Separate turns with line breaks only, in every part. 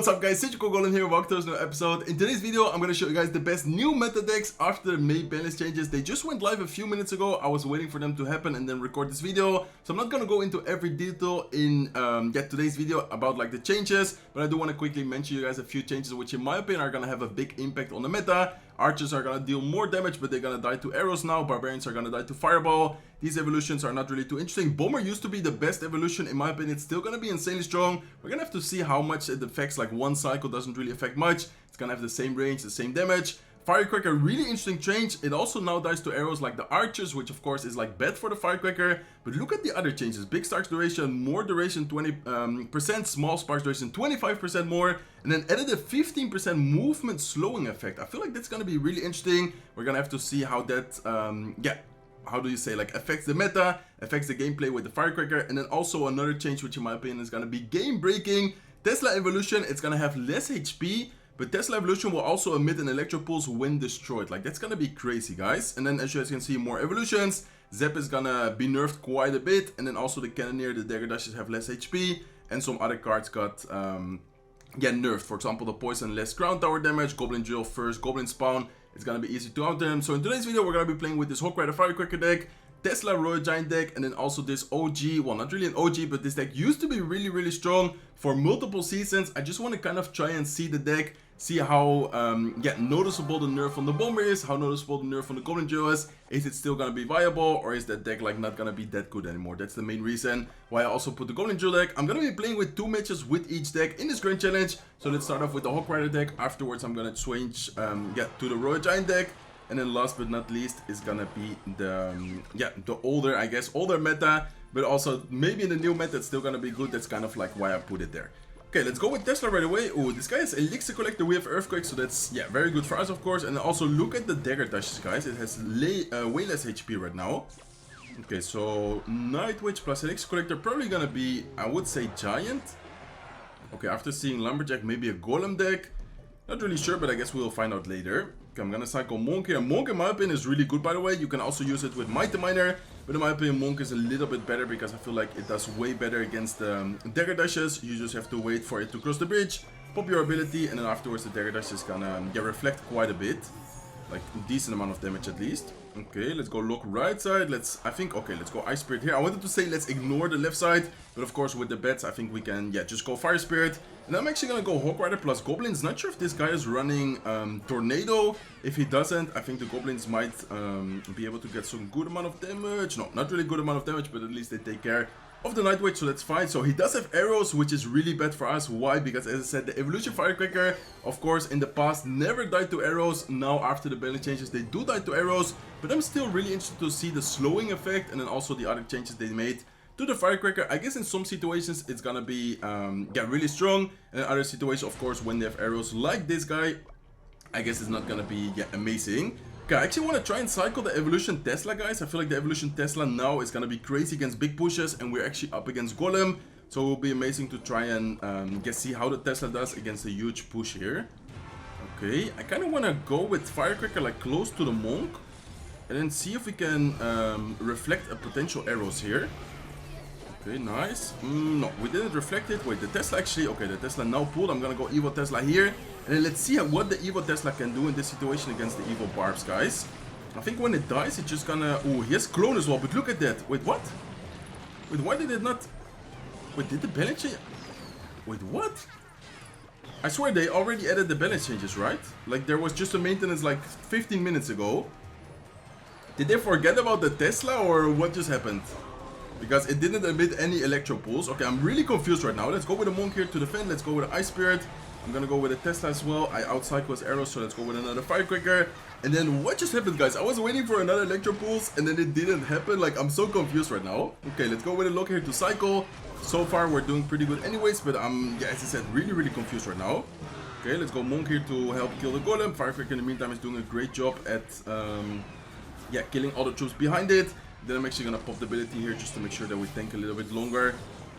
what's up guys, Goblin here, welcome to this new episode. In today's video, I'm going to show you guys the best new meta decks after the May balance changes. They just went live a few minutes ago. I was waiting for them to happen and then record this video. So I'm not going to go into every detail in today's video about like the changes. But I do want to quickly mention you guys a few changes which in my opinion are going to have a big impact on the meta. Archers are going to deal more damage, but they're going to die to arrows now. Barbarians are going to die to fireball. These evolutions are not really too interesting. Bomber used to be the best evolution. In my opinion, it's still going to be insanely strong. We're going to have to see how much it affects. Like one cycle doesn't really affect much. It's going to have the same range, the same damage. Firecracker, really interesting change. It also now dies to arrows like the archers, which of course is like bad for the firecracker. But look at the other changes. Big sparks duration, more duration 20%, small sparks duration 25% more, and then added a 15% movement slowing effect. I feel like that's going to be really interesting. We're going to have to see how that, how do you say, like affects the meta, affects the gameplay with the firecracker. And then also another change, which in my opinion is going to be game breaking. Tesla evolution, it's going to have less HP. But Tesla evolution will also emit an electro pulse when destroyed. Like that's gonna be crazy, guys. And then as you guys can see, more evolutions. Zep is gonna be nerfed quite a bit. And then also the Cannoneer, the Dagger Dashes have less HP. And some other cards got nerfed. For example, the Poison, less ground tower damage. Goblin Drill first, Goblin Spawn. It's gonna be easy to outer them. So in today's video, we're gonna be playing with this Hawk Rider Firecracker deck, Tesla Royal Giant deck, and then also this OG, well not really an OG, but this deck used to be really strong for multiple seasons. I just want to kind of try and see the deck, see how noticeable the nerf on the Bomber is, how noticeable the nerf on the Goblin Drill is it still gonna be viable, or is that deck like not gonna be that good anymore? That's the main reason why I also put the Goblin Drill deck. I'm gonna be playing with 2 matches with each deck in this Grand Challenge. So let's start off with the Hawk Rider deck. Afterwards I'm gonna switch to the Royal Giant deck. And then last but not least is gonna be the older, I guess, older meta, but also maybe in the new meta it's still gonna be good. That's kind of like why I put it there. Okay, let's go with Tesla right away. Oh, this guy is Elixir Collector. We have Earthquake, so that's very good for us, of course. And also look at the Dagger Dashes, guys. It has way less HP right now. Okay, so Night Witch plus Elixir Collector probably gonna be, I would say, Giant. Okay, after seeing Lumberjack, maybe a Golem deck. Not really sure, but I guess we'll find out later. Okay, I'm gonna cycle Monk here. Monk in my opinion is really good, by the way. You can also use it with Mighty Miner, but in my opinion Monk is a little bit better because I feel like it does way better against Dagger Dashes. You just have to wait for it to cross the bridge, pop your ability, and then afterwards the Dagger Dash is gonna reflect quite a bit. Like a decent amount of damage at least. Okay, let's go lock right side. Let's go Ice Spirit here. I wanted to say let's ignore the left side, but of course with the bets I think we can just go Fire Spirit. And I'm actually gonna go Hawk Rider plus Goblins. Not sure if this guy is running Tornado. If he doesn't, I think the Goblins might be able to get some good amount of damage. No, not really good amount of damage, but at least they take care of the Night Witch, so that's fine. So he does have arrows, which is really bad for us. Why? Because as I said, the Evolution Firecracker, of course, in the past never died to arrows. Now after the balance changes, they do die to arrows. But I'm still really interested to see the slowing effect and then also the other changes they made to the Firecracker. I guess in some situations it's gonna be really strong, and in other situations, of course, when they have arrows like this guy, I guess it's not gonna be amazing. Okay, I actually want to try and cycle the Evolution Tesla, guys. I feel like the Evolution Tesla now is gonna be crazy against big pushes, and we're actually up against Golem, so it will be amazing to try and see how the Tesla does against a huge push here. Okay, I kind of want to go with Firecracker like close to the Monk, and then see if we can reflect a potential arrows here. Okay, nice. No, we didn't reflect it. Wait, the Tesla actually... Okay, the Tesla now pulled. I'm gonna go Evo Tesla here. And then let's see what the Evo Tesla can do in this situation against the Evo Barbs, guys. I think when it dies, it's just gonna... Oh, he has Clone as well, but look at that. Wait, what? Wait, why did it not... Wait, did the balance change... Wait, what? I swear they already added the balance changes, right? Like, there was just a maintenance like 15 minutes ago. Did they forget about the Tesla, or what just happened? Because it didn't emit any electro pulse. Okay, I'm really confused right now. Let's go with a Monk here to defend. Let's go with an Ice Spirit. I'm gonna go with a Tesla as well. I outcycle his arrows, so let's go with another Firecracker. And then what just happened, guys? I was waiting for another electro pulse, and then it didn't happen. Like, I'm so confused right now. Okay, let's go with a Lock here to cycle. So far, we're doing pretty good anyways, but I'm, as I said, really confused right now. Okay, let's go Monk here to help kill the Golem. Firecracker in the meantime is doing a great job at killing all the troops behind it. Then I'm actually gonna pop the ability here just to make sure that we tank a little bit longer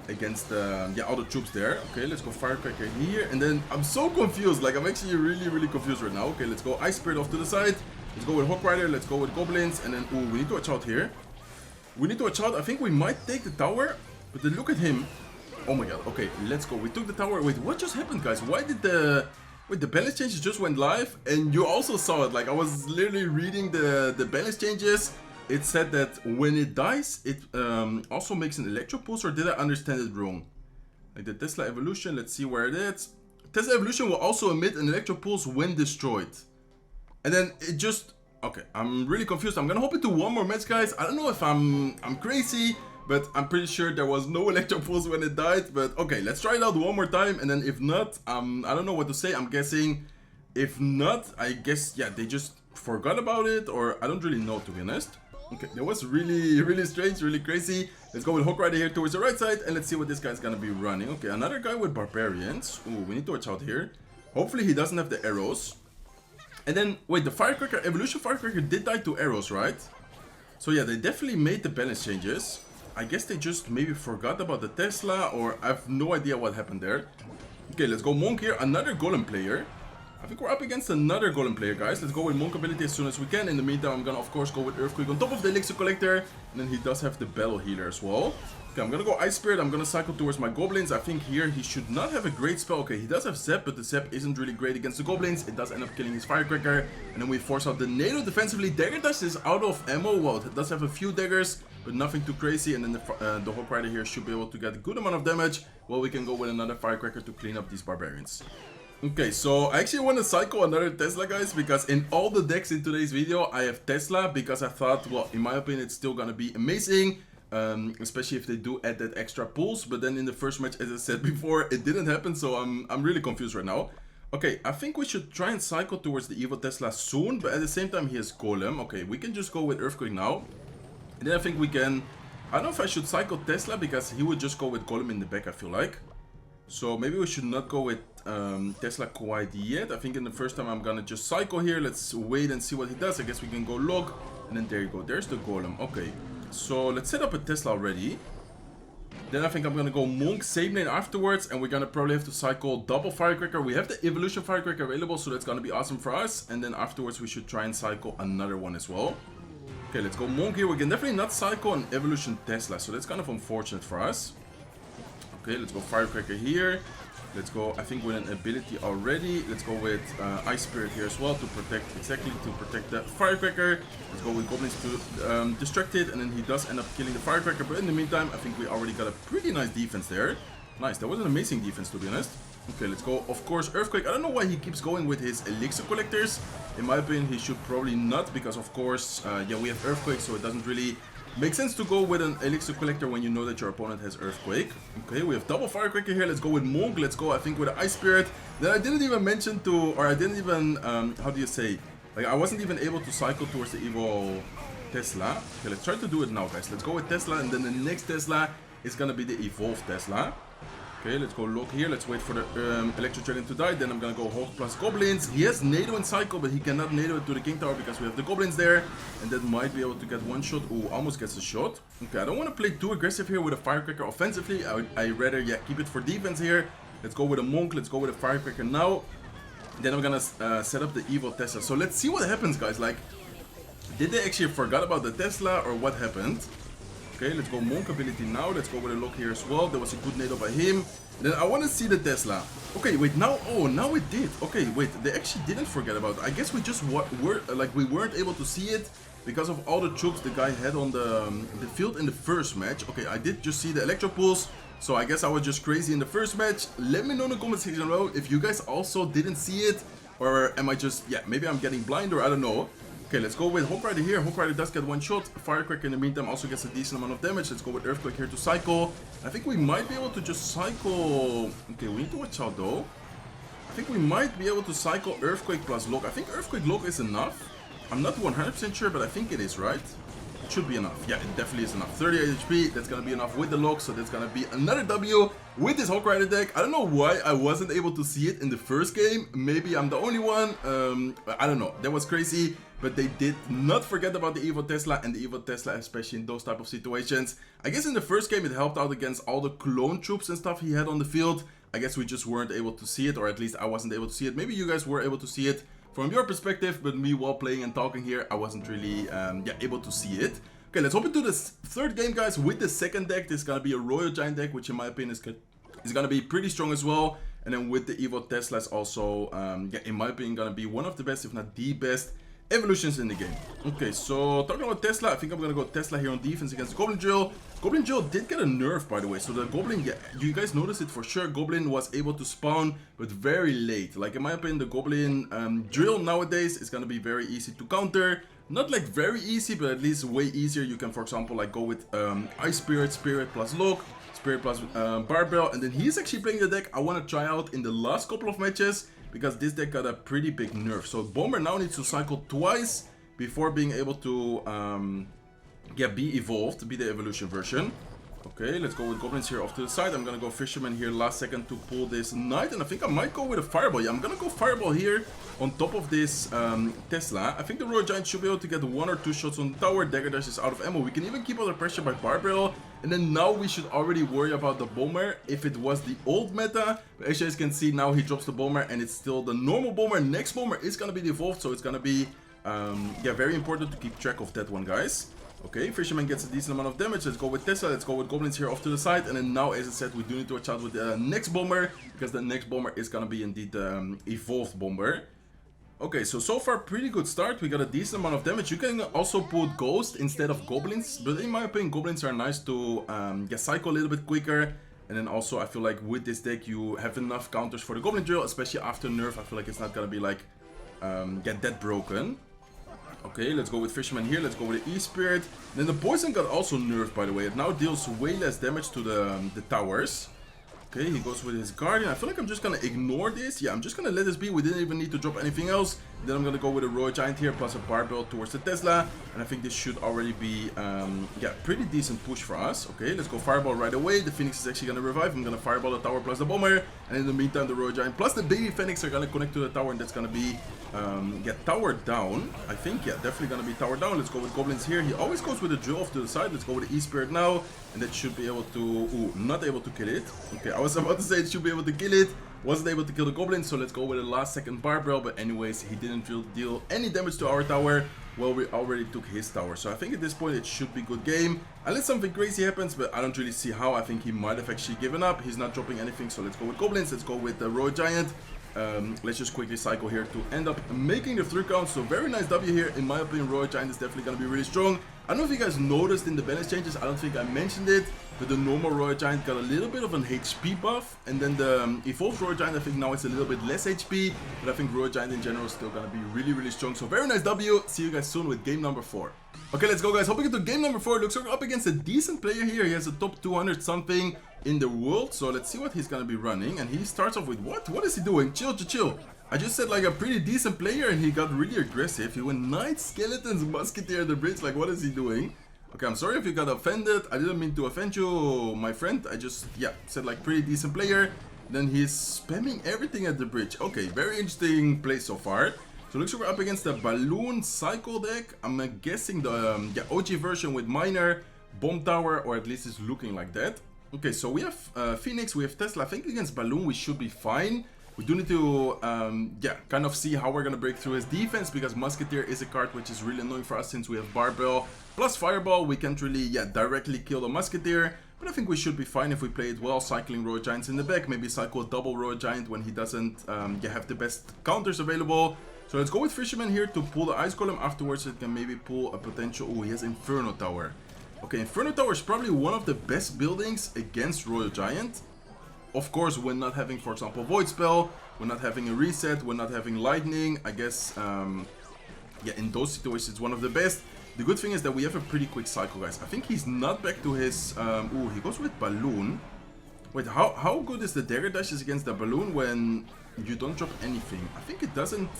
against all the troops there. Okay, let's go Firecracker here, and then I'm so confused. Like, I'm actually really confused right now. Okay, let's go Ice Spirit off to the side. Let's go with Hawk Rider. Let's go with Goblins, and then we need to watch out here. We need to watch out. I think we might take the tower, but then look at him. Oh my god, okay, let's go. We took the tower. Wait, what just happened, guys? Why did the... Wait, the balance changes just went live? And you also saw it. Like, I was literally reading the balance changes. It said that when it dies, it also makes an electro pulse, or did I understand it wrong? Like the Tesla evolution, let's see where it is. Tesla evolution will also emit an electro pulse when destroyed. And then it just... Okay, I'm really confused. I'm gonna hop into one more match, guys. I don't know if I'm crazy, but I'm pretty sure there was no electro pulse when it died. But okay, let's try it out one more time. And then if not, I don't know what to say. I'm guessing if not, I guess, yeah, they just forgot about it, or I don't really know, to be honest. Okay, that was really strange, really crazy. Let's go with Hawk Rider here towards the right side, and let's see what this guy's gonna be running. Okay, another guy with barbarians. Ooh, we need to watch out here. Hopefully he doesn't have the arrows. And then, wait, the Firecracker, Evolution Firecracker did die to arrows, right? So yeah, they definitely made the balance changes. I guess they just maybe forgot about the Tesla, or I have no idea what happened there. Okay, let's go Monk here, another Golem player. I think we're up against another Golem player, guys. Let's go with Monk ability as soon as we can. In the meantime, I'm gonna, of course, go with Earthquake on top of the Elixir Collector. And then he does have the Battle Healer as well. Okay, I'm gonna go Ice Spirit. I'm gonna cycle towards my Goblins. I think here he should not have a great spell. Okay, he does have Zap, but the Zap isn't really great against the Goblins. It does end up killing his Firecracker. And then we force out the NATO defensively. Dagger Dash is out of ammo. Well, it does have a few daggers, but nothing too crazy. And then the Hawk Rider here should be able to get a good amount of damage. Well, we can go with another Firecracker to clean up these Barbarians. Okay, so I actually want to cycle another Tesla, guys, because in all the decks in today's video, I have Tesla, because I thought, well, in my opinion, it's still gonna be amazing, especially if they do add that extra pulse. But then in the first match, as I said before, it didn't happen, so I'm really confused right now. Okay, I think we should try and cycle towards the Evil Tesla soon, but at the same time, he has Golem. Okay, we can just go with Earthquake now, and then I think we can... I don't know if I should cycle Tesla, because he would just go with Golem in the back, I feel like. So maybe we should not go with Tesla quite yet. I think in the first time I'm gonna just cycle here. Let's wait and see what he does. I guess we can go log, and then there you go. There's the Golem. Okay, so let's set up a Tesla already. Then I think I'm gonna go Monk, same lane afterwards, and we're gonna probably have to cycle double Firecracker. We have the Evolution Firecracker available, so that's gonna be awesome for us. And then afterwards we should try and cycle another one as well. Okay, let's go Monk here. We can definitely not cycle an Evolution Tesla, so that's kind of unfortunate for us. Okay, let's go Firecracker here. Let's go, I think, with an ability already. Let's go with Ice Spirit here as well to protect, exactly, to protect the Firecracker. Let's go with Goblins to distract it, and then he does end up killing the Firecracker. But in the meantime, I think we already got a pretty nice defense there. Nice, that was an amazing defense, to be honest. Okay, let's go, of course, Earthquake. I don't know why he keeps going with his Elixir Collectors. In my opinion, he should probably not, because, of course, yeah, we have Earthquake, so it doesn't really... makes sense to go with an Elixir Collector when you know that your opponent has Earthquake. Okay, we have double Firecracker here. Let's go with Monk. Let's go, I think, with Ice Spirit. Then I didn't even mention to, or I didn't even, how do you say? Like, I wasn't even able to cycle towards the Evil Tesla. Okay, let's try to do it now, guys. Let's go with Tesla, and then the next Tesla is gonna be the Evolved Tesla. Okay, let's go look here. Let's wait for the Electro Dragon to die. Then I'm gonna go Hawk plus Goblins. He has NATO and Cycle, but he cannot NATO it to the King Tower because we have the Goblins there. And that might be able to get one shot. Ooh, almost gets a shot. Okay, I don't want to play too aggressive here with a Firecracker offensively. I rather, yeah, keep it for defense here. Let's go with a Monk. Let's go with a Firecracker now. Then I'm gonna set up the Evil Tesla. So let's see what happens, guys. Like, did they actually forget about the Tesla, or what happened? Okay, let's go Monk ability now. Let's go with a lock here as well. There was a good NATO by him. Then I want to see the Tesla. Okay, wait, now, oh, now it did. Okay, wait, they actually didn't forget about it. I guess we just we weren't able to see it because of all the troops the guy had on the field in the first match. Okay, I did just see the Electro Pulse, so I guess I was just crazy in the first match. Let me know in the comment section below if you guys also didn't see it, or am I just, yeah, maybe I'm getting blind, or I don't know. Okay, let's go with Hawk Rider here. Hawk Rider does get one shot. Firecracker in the meantime also gets a decent amount of damage. Let's go with Earthquake here to cycle. I think we might be able to just cycle... Okay, we need to watch out though. I think we might be able to cycle Earthquake plus Lock. I think Earthquake Lock is enough. I'm not 100% sure, but I think it is, right? It should be enough. Yeah, it definitely is enough. 38 HP, that's gonna be enough with the Lock, so that's gonna be another W with this Hawk Rider deck. I don't know why I wasn't able to see it in the first game. Maybe I'm the only one. I don't know. That was crazy. But they did not forget about the Evil Tesla, and the Evil Tesla, especially in those type of situations. I guess in the first game it helped out against all the clone troops and stuff he had on the field. I guess we just weren't able to see it, or at least I wasn't able to see it. Maybe you guys were able to see it from your perspective, but me, while playing and talking here, I wasn't really yeah, able to see it. Okay, let's hop into this third game, guys, with the second deck. This is gonna be a Royal Giant deck, which in my opinion is is gonna be pretty strong as well. And then with the Evo Tesla is also, yeah, in my opinion, gonna be one of the best, if not the best, evolutions in the game. Okay, so talking about Tesla, I think I'm gonna go Tesla here on defense against Goblin Drill. Goblin Drill did get a nerf, by the way. So the Goblin, yeah, you guys noticed it for sure. Goblin was able to spawn, but very late. Like, in my opinion, the Goblin Drill nowadays is gonna be very easy to counter. Not like very easy, but at least way easier. You can, for example, like go with Ice Spirit, Spirit plus Lock, Spirit plus Barbell, and then he's actually playing the deck I want to try out in the last couple of matches, because this deck got a pretty big nerf. So Bomber now needs to cycle twice before being able to yeah, be evolved, be the evolution version. Okay, let's go with Goblins here off to the side. I'm gonna go Fisherman here last second to pull this Knight, and I think I might go with a Fireball. Yeah, I'm gonna go Fireball here on top of this Tesla. I think the Royal Giant should be able to get 1 or 2 shots on the tower. Dagger Dash is out of ammo. We can even keep under pressure by Barbell. And then now we should already worry about the Bomber if it was the old meta. But as you guys can see, now he drops the Bomber and it's still the normal Bomber. Next Bomber is gonna be the evolved, so it's gonna be yeah, very important to keep track of that one, guys. Okay, Fisherman gets a decent amount of damage. Let's go with Tesla. Let's go with Goblins here off to the side. And then now, as I said, we do need to watch out with the next Bomber, because the next Bomber is gonna be indeed the evolved Bomber. Okay, so far pretty good start. We got a decent amount of damage. You can also put Ghost instead of Goblins, but in my opinion, Goblins are nice to get cycle a little bit quicker. And then also, I feel like with this deck, you have enough counters for the Goblin Drill, especially after nerf. I feel like it's not gonna be like get that broken. Okay, let's go with Fisherman here. Let's go with the E-Spirit. Then the Poison got also nerfed, by the way. It now deals way less damage to the towers. Okay, he goes with his Guardian. I feel like I'm just gonna ignore this. Yeah, I'm just gonna let this be. We didn't even need to drop anything else. Then I'm gonna go with a Royal Giant here, plus a Barbell towards the Tesla. And I think this should already be, yeah, pretty decent push for us. Okay, let's go Fireball right away. The Phoenix is actually gonna revive. I'm gonna Fireball the tower plus the Bomber. And in the meantime, the Royal Giant plus the Baby Phoenix are gonna connect to the tower. And that's gonna be, yeah, tower down. I think, yeah, definitely gonna be tower down. Let's go with Goblins here. He always goes with a Drill off to the side. Let's go with the E-Spirit now. And that should be able to, ooh, not able to kill it. Okay, I was about to say it should be able to kill it. Wasn't able to kill the Goblin, so let's go with a last second Barbell. But anyways, he didn't deal any damage to our tower. Well, we already took his tower. So I think at this point it should be good game. Unless something crazy happens, but I don't really see how. I think he might have actually given up. He's not dropping anything, so let's go with Goblins. Let's go with the Royal Giant. Let's just quickly cycle here to end up making the 3 count. So very nice W here. In my opinion, Royal Giant is definitely going to be really strong. I don't know if you guys noticed in the balance changes. I don't think I mentioned it, but the normal Royal Giant got a little bit of an HP buff. And then the evolved Royal Giant, I think now it's a little bit less HP. But I think Royal Giant in general is still going to be really, really strong. So very nice W. See you guys soon with game number 4. Okay, let's go, guys. Hopping into game number 4. Looks like we're up against a decent player here. He has a top 200 something in the world. So let's see what he's going to be running. And he starts off with what? What is he doing? Chill. I just said like a pretty decent player and he got really aggressive. He went Knight, Skeletons, Musketeer at the bridge. Like, what is he doing? Okay, I'm sorry if you got offended. I didn't mean to offend you, my friend. I just, yeah, said like pretty decent player. Then he's spamming everything at the bridge. Okay, very interesting play so far. So looks like we're up against the Balloon Cycle deck. I'm guessing the yeah, OG version with Miner, Bomb Tower, or at least it's looking like that. Okay, so we have Phoenix, we have Tesla. I think against Balloon we should be fine. We do need to, yeah, kind of see how we're going to break through his defense, because Musketeer is a card which is really annoying for us since we have Barbell plus Fireball. We can't really, yeah, directly kill the Musketeer, but I think we should be fine if we play it well, cycling Royal Giants in the back, maybe cycle a double Royal Giant when he doesn't yeah, have the best counters available. So let's go with Fisherman here to pull the Ice Golem. Afterwards it can maybe pull a potential, oh, he has Inferno Tower. Okay, Inferno Tower is probably one of the best buildings against Royal Giant. Of course, when not having, for example, Void Spell, when not having a reset, when not having Lightning, I guess, yeah, in those situations, it's one of the best. The good thing is that we have a pretty quick cycle, guys. I think he's not back to his, ooh, he goes with Balloon. Wait, how good is the Dagger Dashes against the Balloon when you don't drop anything? I think it doesn't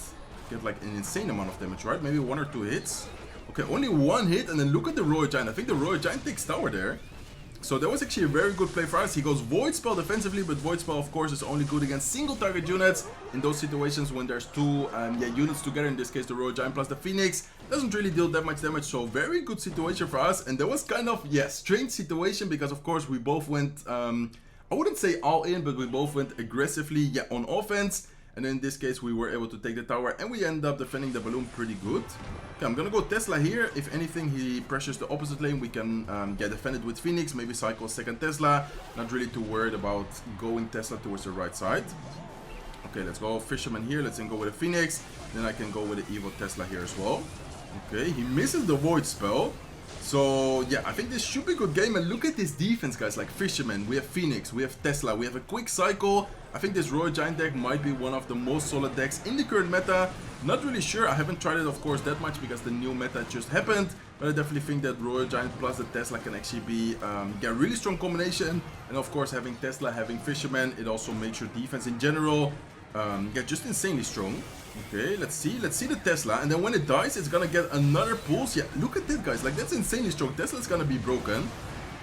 get like an insane amount of damage, right? Maybe 1 or 2 hits. Okay, only 1 hit, and then look at the Royal Giant. I think the Royal Giant takes tower there. So that was actually a very good play for us. He goes Void Spell defensively, but Void Spell, of course, is only good against single target units. In those situations when there's 2 yeah, units together, in this case the Royal Giant plus the Phoenix, doesn't really deal that much damage. So very good situation for us. And that was kind of, yeah, strange situation, because of course we both went, I wouldn't say all in, but we both went aggressively, yeah, on offense. And in this case we were able to take the tower, and we ended up defending the Balloon pretty good. Okay, I'm gonna go Tesla here. If anything, he pressures the opposite lane, we can get defended with Phoenix, maybe cycle second Tesla. Not really too worried about going Tesla towards the right side. Okay, let's go Fisherman here. Let's then go with a Phoenix. Then I can go with the Evil Tesla here as well. Okay, he misses the Void spell. So, yeah, I think this should be a good game. And look at this defense, guys. Like Fisherman, we have Phoenix, we have Tesla, we have a quick cycle. I think this Royal Giant deck might be one of the most solid decks in the current meta. Not really sure. I haven't tried it, of course, that much because the new meta just happened. But I definitely think that Royal Giant plus the Tesla can actually be a really strong combination. And, of course, having Tesla, having Fisherman, it also makes your defense in general just insanely strong. Okay, let's see the Tesla, and then when it dies, it's gonna get another pulse. Yeah, look at that, guys. Like, that's insanely strong. Tesla's gonna be broken.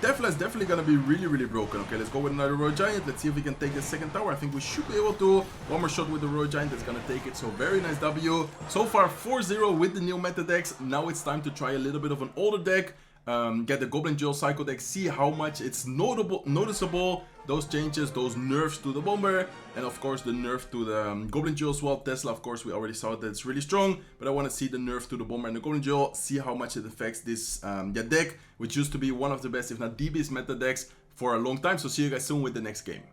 Tesla is definitely gonna be really broken. Okay, let's go with another Royal Giant. Let's see if we can take the second tower. I think we should be able to. One more shot with the Royal Giant that's gonna take it. So very nice W. So far 4-0 with the new meta decks. Now it's time to try a little bit of an older deck. Get the Goblin Duel Cycle deck, see how much it's noticeable, those changes, those nerfs to the Bomber, and of course the nerf to the Goblin Duel as well. Tesla, of course, we already saw that it's really strong, but I want to see the nerf to the Bomber and the Goblin Duel, see how much it affects this deck, which used to be one of the best, if not the best meta decks for a long time. So see you guys soon with the next game.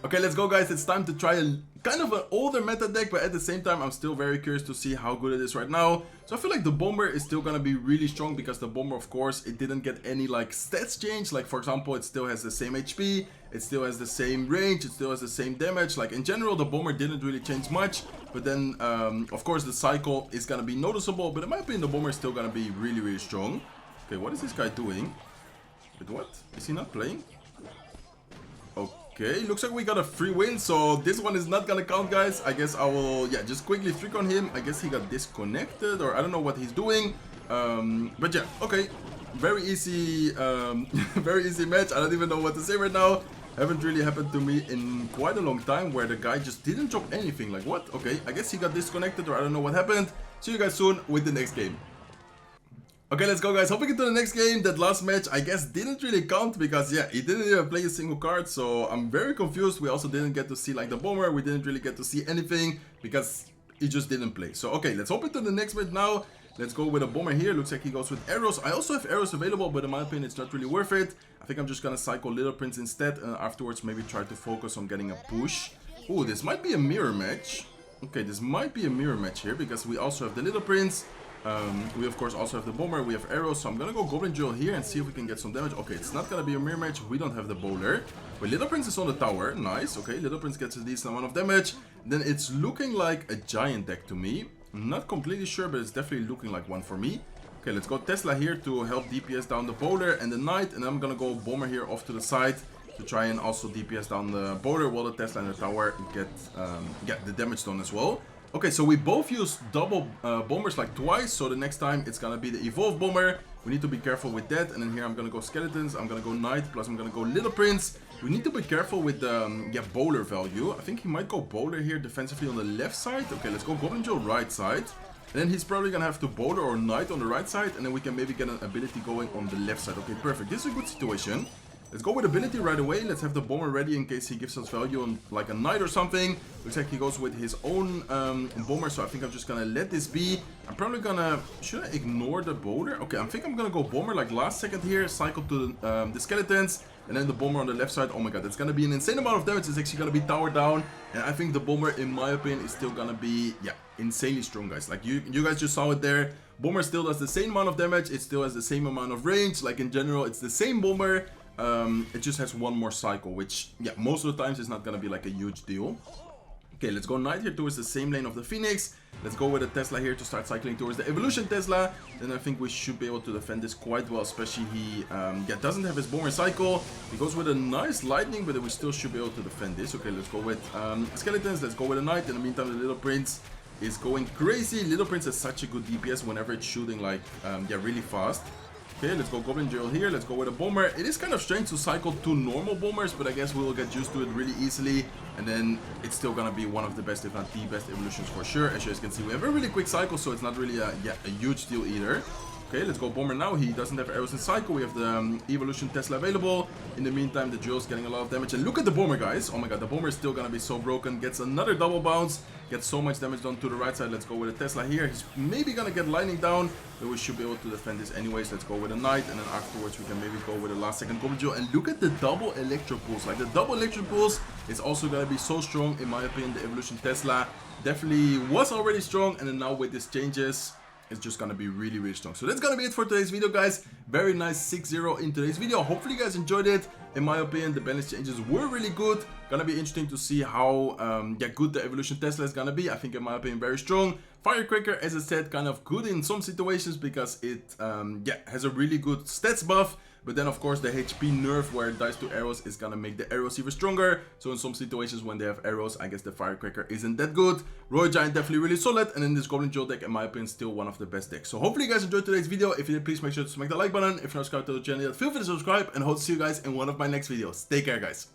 Okay, let's go, guys. It's time to try a kind of an older meta deck, but at the same time, I'm still very curious to see how good it is right now. So I feel like the Bomber is still gonna be really strong because the Bomber, of course, it didn't get any like stats change. Like, for example, it still has the same HP, it still has the same range, it still has the same damage. Like, in general, the Bomber didn't really change much. But then, of course, the cycle is gonna be noticeable. But in my opinion, the Bomber is still gonna be really strong. Okay, what is this guy doing? Wait, what? Is he not playing? Okay, looks like we got a free win, so this one is not gonna count, guys. I guess I will, yeah, just quickly flick on him. I guess he got disconnected, or I don't know what he's doing. But yeah, okay. Very easy, very easy match. I don't even know what to say right now. Haven't really happened to me in quite a long time where the guy just didn't drop anything. Like, what? Okay, I guess he got disconnected, or I don't know what happened. See you guys soon with the next game. Okay, let's go, guys. Hopping into the next game. That last match, I guess, didn't really count because, yeah, he didn't even play a single card. So I'm very confused. We also didn't get to see, like, the Bomber. We didn't really get to see anything because he just didn't play. So, okay, let's hop into the next match now. Let's go with a Bomber here. Looks like he goes with arrows. I also have arrows available, but in my opinion, it's not really worth it. I think I'm just going to cycle Little Prince instead. And afterwards, maybe try to focus on getting a push. Ooh, this might be a mirror match. Okay, this might be a mirror match here because we also have the Little Prince. We of course also have the Bomber, we have arrows, so I'm gonna go Goblin Duel here and see if we can get some damage. Okay, it's not gonna be a mirror match, we don't have the bowler. But Little Prince is on the tower, nice. Okay, Little Prince gets a decent amount of damage. Then it's looking like a giant deck to me. I'm not completely sure, but it's definitely looking like one for me. Okay, let's go Tesla here to help DPS down the bowler and the knight, and I'm gonna go Bomber here off to the side to try and also DPS down the bowler while the Tesla and the tower get the damage done as well. Okay, so we both use double bombers like twice, so the next time it's gonna be the evolved bomber. We need to be careful with that. And then here I'm gonna go skeletons, I'm gonna go knight, plus I'm gonna go Little Prince. We need to be careful with the bowler value. I think he might go bowler here defensively on the left side. Okay, let's go Goblin Duel right side. And then he's probably gonna have to bowler or knight on the right side, and then we can maybe get an ability going on the left side. Okay, perfect. This is a good situation. Let's go with ability right away. Let's have the Bomber ready in case he gives us value on like a knight or something. Looks like he goes with his own Bomber, so I think I'm just gonna let this be. I'm probably gonna... Should I ignore the bowler? Okay, I think I'm gonna go Bomber like last second here. Cycle to the skeletons. And then the Bomber on the left side. Oh my god, that's gonna be an insane amount of damage. It's actually gonna be towered down. And I think the Bomber, in my opinion, is still gonna be, yeah, insanely strong, guys. Like, you guys just saw it there. Bomber still does the same amount of damage. It still has the same amount of range. Like, in general, it's the same Bomber. It just has one more cycle, which, yeah, most of the times is not gonna be like a huge deal. Okay, let's go Knight here towards the same lane of the Phoenix. Let's go with a Tesla here to start cycling towards the Evolution Tesla. Then I think we should be able to defend this quite well, especially he doesn't have his Bomber cycle. He goes with a nice Lightning, but we still should be able to defend this. Okay, let's go with Skeletons. Let's go with a Knight. In the meantime, the Little Prince is going crazy. Little Prince has such a good DPS whenever it's shooting like, really fast. Okay, let's go Goblin Duel here. Let's go with a Bomber. It is kind of strange to cycle two normal Bombers, but I guess we will get used to it really easily. And then it's still gonna be one of the best, if not the best evolutions for sure. As you guys can see, we have a really quick cycle, so it's not really a huge deal either. Okay, let's go Bomber now. He doesn't have arrows in cycle. We have the Evolution Tesla available. In the meantime, the Jewel's getting a lot of damage. And look at the Bomber, guys. Oh my god, the Bomber is still gonna be so broken. Gets another double bounce. Gets so much damage done to the right side. Let's go with a Tesla here. He's maybe gonna get lightning down, but we should be able to defend this anyways. Let's go with a Knight, and then afterwards we can maybe go with a last second Goblin Jewel. And look at the double Electro Pulse. Like, the double Electro Pulse is also gonna be so strong, in my opinion. The Evolution Tesla definitely was already strong, and then now with these changes, it's just gonna be really, really strong. So that's gonna be it for today's video, guys. Very nice 6-0 in today's video. Hopefully you guys enjoyed it. In my opinion, the balance changes were really good. Gonna be interesting to see how good the Evolution Tesla is gonna be. I think, in my opinion, very strong. Firecracker, as I said, kind of good in some situations because it has a really good stats buff. But then, of course, the HP nerf where it dies to arrows is gonna make the arrows even stronger. So in some situations when they have arrows, I guess the Firecracker isn't that good. Royal Giant definitely really solid. And then this Goblin Jewel deck, in my opinion, still one of the best decks. So hopefully you guys enjoyed today's video. If you did, please make sure to smack the like button. If you're not subscribed to the channel yet, feel free to subscribe. And hope to see you guys in one of my next videos. Take care, guys.